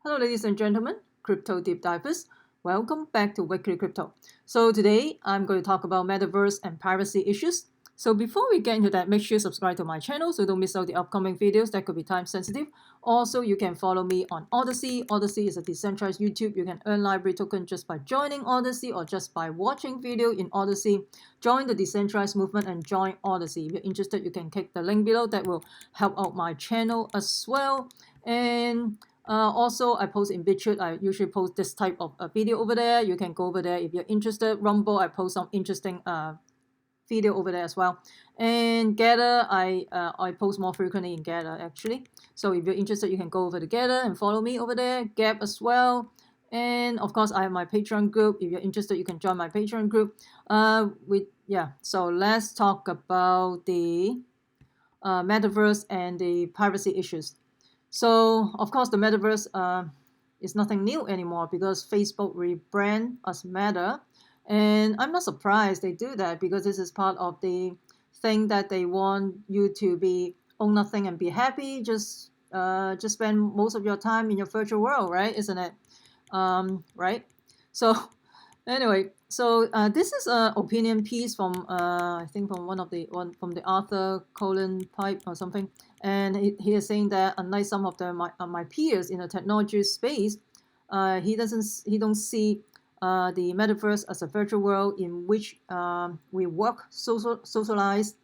Hello, ladies and gentlemen, crypto deep divers. Welcome back to Wicked Crypto. So today I'm going to talk about Metaverse and privacy issues. So before we get into that, make sure you subscribe to my channel so don't miss out the upcoming videos that could be time sensitive. Also, you can follow me on Odysee. Odysee is a decentralized YouTube. You can earn library token just by joining Odysee or just by watching video in Odysee. Join the decentralized movement and join Odysee. If you're interested, you can click the link below. That will help out my channel as well. And also, I post in Bitchute. I usually post this type of video over there. You can go over there if you're interested. Rumble, I post some interesting video over there as well. And Gather, I post more frequently in Gather actually. So if you're interested, you can go over to Gather and follow me over there. Gap as well. And of course, I have my Patreon group. If you're interested, you can join my Patreon group. So let's talk about the Metaverse and the privacy issues. So, of course, the Metaverse is nothing new anymore because Facebook rebrand as Meta. And I'm not surprised they do that because this is part of the thing that they want you to be own nothing and be happy. Just spend most of your time in your virtual world, right? Isn't it? Right? So anyway, so this is an opinion piece from I think from from the Arthur Colin Pipe or something, and he is saying that unlike some of my peers in the technology space, he don't see the metaverse as a virtual world in which we work, socialize,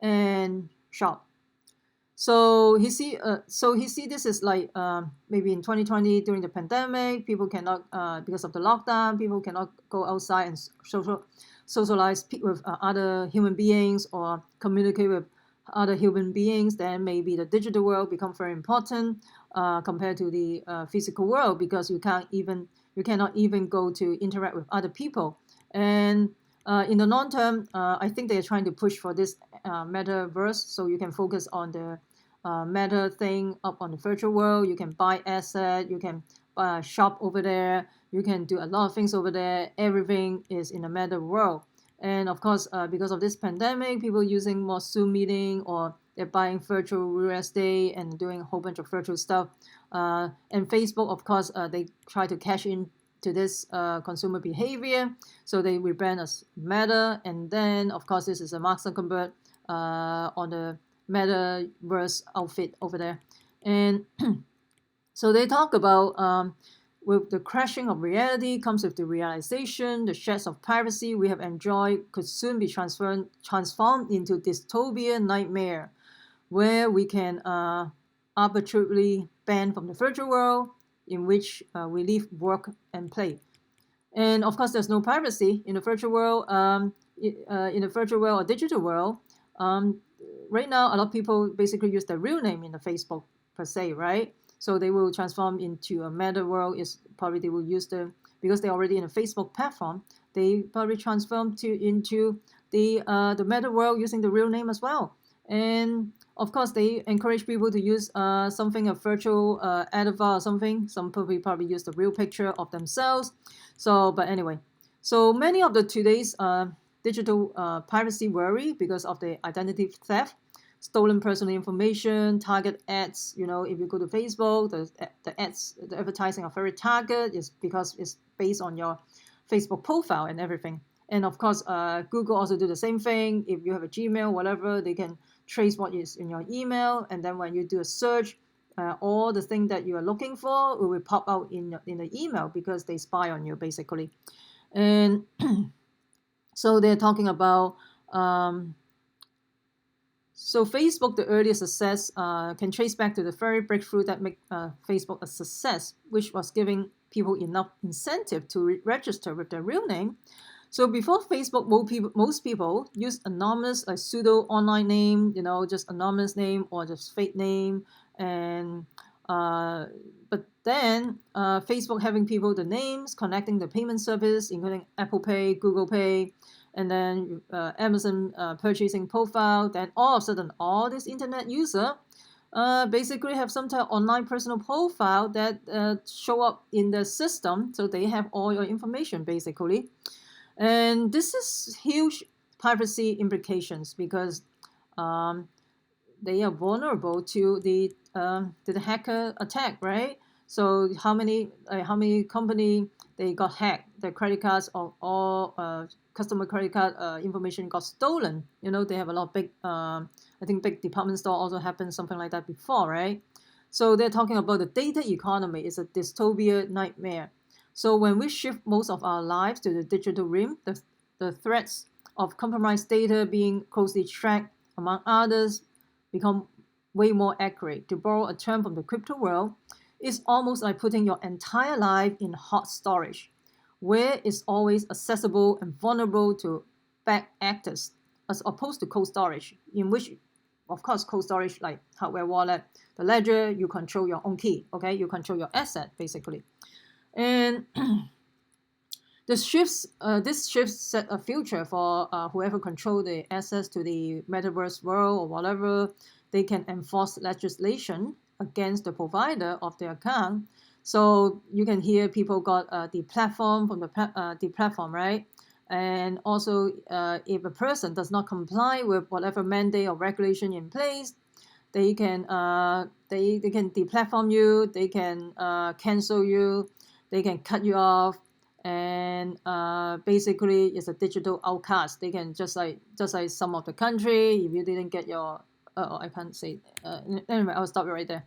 and shop. So he see this is like maybe in 2020 during the pandemic, people cannot because of the lockdown, people cannot go outside and socialize with other human beings or communicate with other human beings. Then maybe the digital world becomes very important compared to the physical world because you cannot even go to interact with other people. And in the long term, I think they are trying to push for this metaverse, so you can focus on the meta thing up on the virtual world. You can buy asset, you can shop over there, you can do a lot of things over there. Everything is in the meta world. And of course, because of this pandemic, people using more Zoom meeting or they're buying virtual real estate and doing a whole bunch of virtual stuff. And Facebook, of course, they try to cash in to this consumer behavior. So they rebrand as Meta. And then, of course, this is a Mark Zuckerberg on the Metaverse outfit over there. And so they talk about with the crashing of reality comes with the realization the shards of privacy we have enjoyed could soon be transformed into dystopian nightmare where we can arbitrarily ban from the virtual world in which we live, work, and play. And of course, there's no privacy in the virtual world. In the virtual world or digital world, right now, a lot of people basically use their real name in the Facebook per se, right? So they will transform into a meta world. Is probably they will use because they're already in a Facebook platform. They probably transform into the meta world using the real name as well. And of course, they encourage people to use something, a virtual avatar or something. Some people probably use the real picture of themselves. So, but anyway, so many of the today's digital privacy worry because of the identity theft, stolen personal information, target ads. You know, if you go to Facebook, the ads, the advertising are very target is because it's based on your Facebook profile and everything. And of course, Google also do the same thing. If you have a Gmail, whatever, they can trace what is in your email. And then when you do a search, all the thing that you are looking for will pop out in the email because they spy on you, basically. And so they're talking about so Facebook, the earliest success can trace back to the very breakthrough that made Facebook a success, which was giving people enough incentive to register with their real name. So before Facebook, most people used anonymous, like pseudo online name, you know, just anonymous name or just fake name. And but then Facebook having people the names, connecting the payment service, including Apple Pay, Google Pay, and then Amazon purchasing profile. Then all of a sudden, all these internet user basically have some type of online personal profile that show up in the system. So they have all your information basically. And this is huge privacy implications because they are vulnerable to the hacker attack, right? So how many company they got hacked, their credit cards or all customer credit card information got stolen. They have a lot of big, I think big department store also happened something like that before, right? So they're talking about the data economy is a dystopia nightmare. So when we shift most of our lives to the digital realm, the threats of compromised data being closely tracked, among others, become way more accurate. To borrow a term from the crypto world, it's almost like putting your entire life in hot storage, where it's always accessible and vulnerable to bad actors, as opposed to cold storage, in which, of course, cold storage like hardware wallet, the ledger, you control your own key, okay? You control your asset, basically. And this shifts set a future for whoever control the access to the metaverse world or whatever. They can enforce legislation against the provider of the account. So you can hear people got the platform from the platform, right? And also, if a person does not comply with whatever mandate or regulation in place, they can deplatform you, they can cancel you, they can cut you off, and basically it's a digital outcast. They can just like some of the country, if you didn't get your I can't say anyway, I'll stop it right there.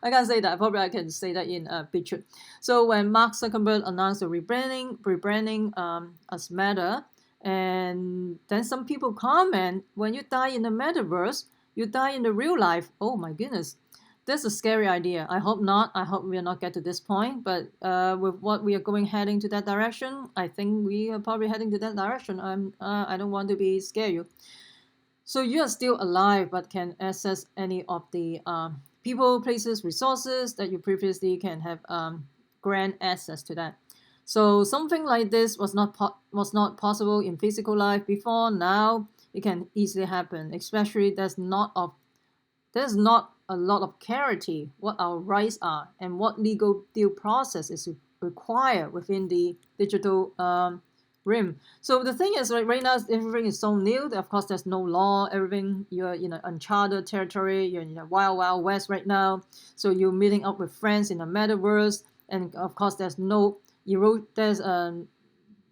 I can't say that. Probably I can say that in Bitchute. So when Mark Zuckerberg announced the rebranding as Meta, and then some people comment, when you die in the metaverse, you die in the real life. Oh my goodness, that's a scary idea. I hope not. I hope we will not get to this point. But with what we are heading to that direction, I think we are probably heading to that direction. I don't want to be scare you. So you are still alive, but can access any of the people, places, resources that you previously can have grant access to that. So something like this was not possible in physical life before. Now it can easily happen. Especially there's not a lot of clarity what our rights are and what legal due process is required within the digital realm. So the thing is, right now everything is so new. Of course, there's no law. Everything, you're in an uncharted territory. You're in a wild west right now. So you're meeting up with friends in a metaverse, and of course, there's no there's an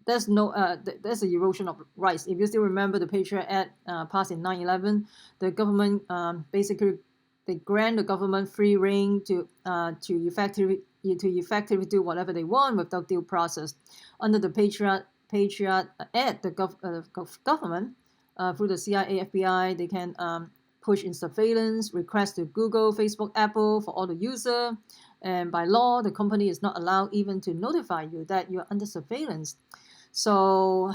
erosion of rights. If you still remember the Patriot Act passed in 9/11, the government basically they grant the government free reign to effectively do whatever they want without due process. Under the Patriot Act, the government through the CIA, FBI, they can push in surveillance, request to Google, Facebook, Apple for all the user, and by law, the company is not allowed even to notify you that you're under surveillance. So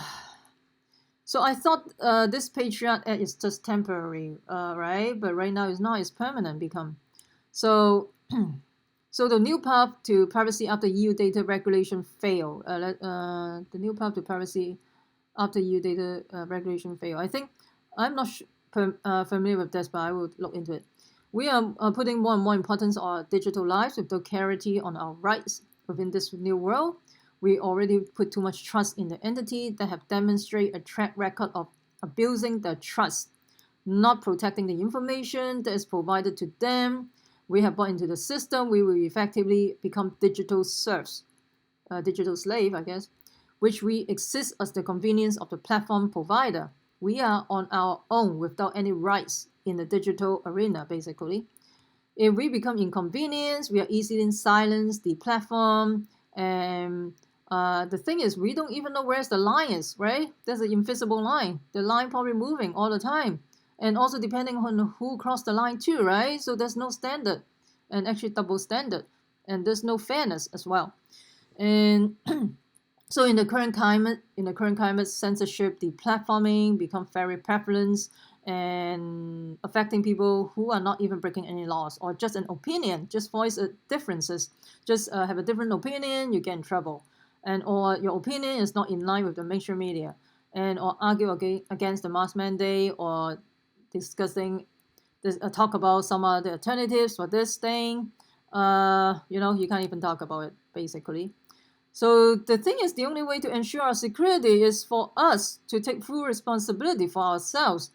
I thought this Patriot Act is just temporary, right? But right now it's not, it's permanent become. So so the new path to privacy after EU data regulation fail. The new path to privacy after EU data regulation fail. I think I'm not familiar with this, but I will look into it. We are putting more and more importance on digital lives without clarity on our rights within this new world. We already put too much trust in the entity that have demonstrated a track record of abusing the trust, not protecting the information that is provided to them. We have bought into the system. We will effectively become digital serfs, digital slave, I guess, which we exist as the convenience of the platform provider. We are on our own without any rights in the digital arena, basically. If we become inconvenienced, we are easily silenced, the platform, and the thing is, we don't even know where's the line is, right? There's an invisible line. The line probably moving all the time. And also depending on who crossed the line too, right? So there's no standard, and actually double standard. And there's no fairness as well. And so in the current climate, censorship, deplatforming become very prevalent and affecting people who are not even breaking any laws, or just an opinion, just voice differences, just have a different opinion, you get in trouble, and or your opinion is not in line with the mainstream media, and or argue against the mask mandate, or discussing this, talk about some other alternatives for this thing. You can't even talk about it basically. So the thing is, the only way to ensure our security is for us to take full responsibility for ourselves,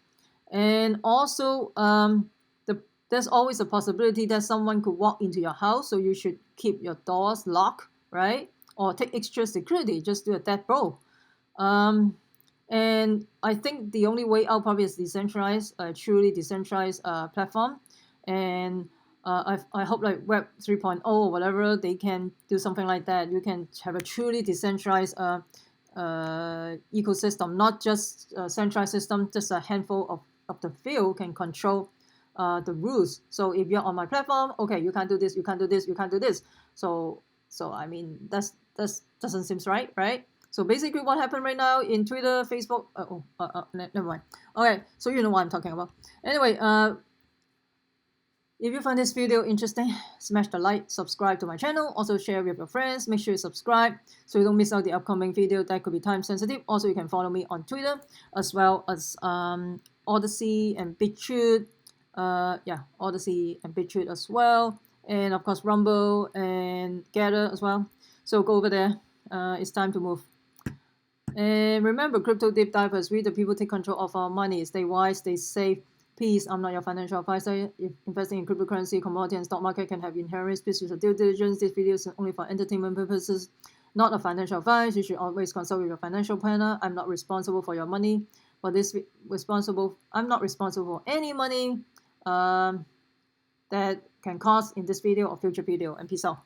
and also the there's always a possibility that someone could walk into your house, so you should keep your doors locked, right? Or take extra security, just do a dead bro. And I think the only way out probably is decentralized, truly decentralized platform. And I hope like Web 3.0 or whatever, they can do something like that. You can have a truly decentralized ecosystem, not just a centralized system, just a handful of the few can control the rules. So if you're on my platform, okay, you can't do this, you can't do this, you can't do this. So I mean, that's doesn't seem right, right? So basically what happened right now in Twitter, Facebook, never mind. Okay, so you know what I'm talking about. Anyway, if you find this video interesting, smash the like, subscribe to my channel, also share with your friends, make sure you subscribe so you don't miss out the upcoming video that could be time sensitive. Also, you can follow me on Twitter as well as Odysee and Bitchute. Odysee and Bitchute as well. And of course, Rumble and Gather as well. So go over there. It's time to move. And remember, crypto deep divers, we the people take control of our money. Stay wise, stay safe. Peace. I'm not your financial advisor. If investing in cryptocurrency, commodity, and stock market can have inherent risks, please use your due diligence. This video is only for entertainment purposes, not a financial advice. You should always consult with your financial planner. I'm not responsible for your money. I'm not responsible for any money that can cause in this video or future video. And peace out.